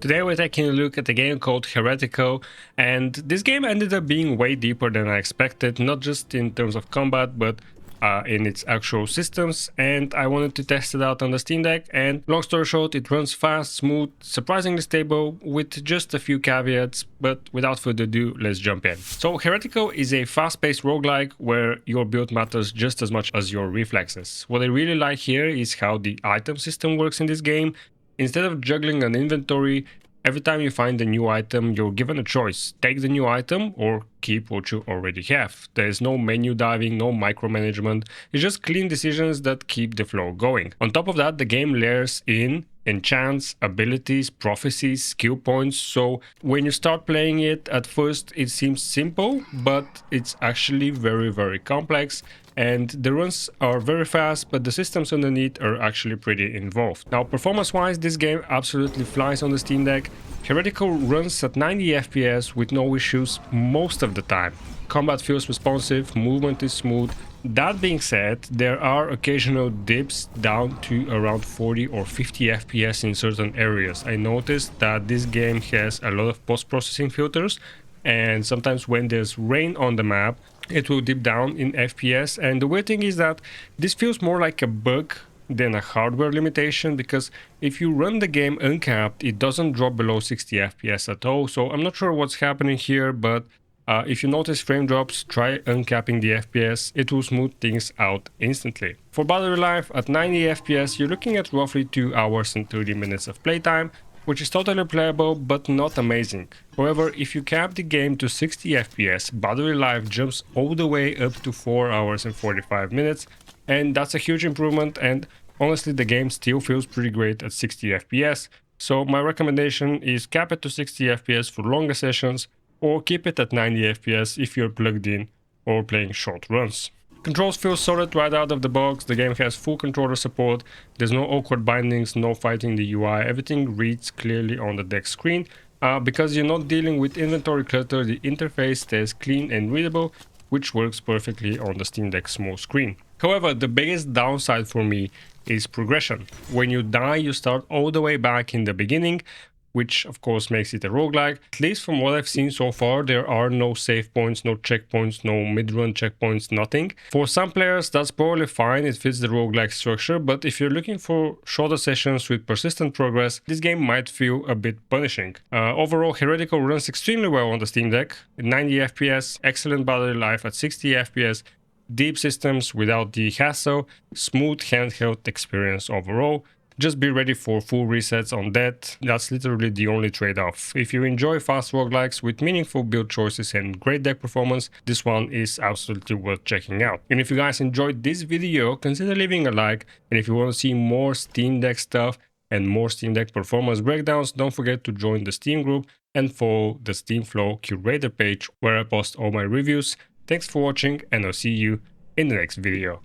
Today we're taking a look at a game called Heretical, and this game ended up being way deeper than I expected, not just in terms of combat, but in its actual systems, and I wanted to test it out on the Steam Deck, and long story short, it runs fast, smooth, surprisingly stable, with just a few caveats, but without further ado, let's jump in. So Heretical is a fast-paced roguelike where your build matters just as much as your reflexes. What I really like here is how the item system works in this game. Instead of juggling an inventory, every time you find a new item, you're given a choice. Take the new item or keep what you already have. There's no menu diving, no micromanagement. It's just clean decisions that keep the flow going. On top of that, the game layers in enchants, abilities, prophecies, skill points. So when you start playing it, at first it seems simple, but it's actually very complex. And the runs are very fast, but the systems underneath are actually pretty involved. Now, performance-wise, this game absolutely flies on the Steam Deck. Heretical runs at 90 FPS with no issues most of the time. Combat feels responsive, movement is smooth. That being said, there are occasional dips down to around 40 or 50 FPS in certain areas. I noticed that this game has a lot of post-processing filters, and sometimes when there's rain on the map, it will dip down in FPS. And the weird thing is that this feels more like a bug than a hardware limitation, because if you run the game uncapped, it doesn't drop below 60 FPS at all. So I'm not sure what's happening here, but if you notice frame drops, try uncapping the FPS, it will smooth things out instantly. For battery life, at 90 FPS, you're looking at roughly 2 hours and 30 minutes of playtime, which is totally playable but not amazing. However, if you cap the game to 60 FPS, battery life jumps all the way up to 4 hours and 45 minutes, and that's a huge improvement, and honestly the game still feels pretty great at 60 FPS, so my recommendation is cap it to 60 FPS for longer sessions, or keep it at 90 FPS if you're plugged in or playing short runs. Controls feel solid right out of the box. The game has full controller support, there's no awkward bindings, no fighting the UI, everything reads clearly on the deck screen. Because you're not dealing with inventory clutter, the interface stays clean and readable, which works perfectly on the Steam Deck small screen. However, the biggest downside for me is progression. When you die, you start all the way back in the beginning, which of course makes it a roguelike. At least from what I've seen so far, there are no save points, no checkpoints, no mid-run checkpoints, nothing. For some players, that's probably fine, it fits the roguelike structure, but if you're looking for shorter sessions with persistent progress, this game might feel a bit punishing. Overall, Heretical runs extremely well on the Steam Deck, 90 FPS, excellent battery life at 60 FPS, deep systems without the hassle, smooth handheld experience overall. Just be ready for full resets on that. That's literally the only trade-off. If you enjoy fast roguelikes with meaningful build choices and great deck performance, this one is absolutely worth checking out. And if you guys enjoyed this video, consider leaving a like. And if you want to see more Steam Deck stuff and more Steam Deck performance breakdowns, don't forget to join the Steam group and follow the Steam Flow curator page where I post all my reviews. Thanks for watching, and I'll see you in the next video.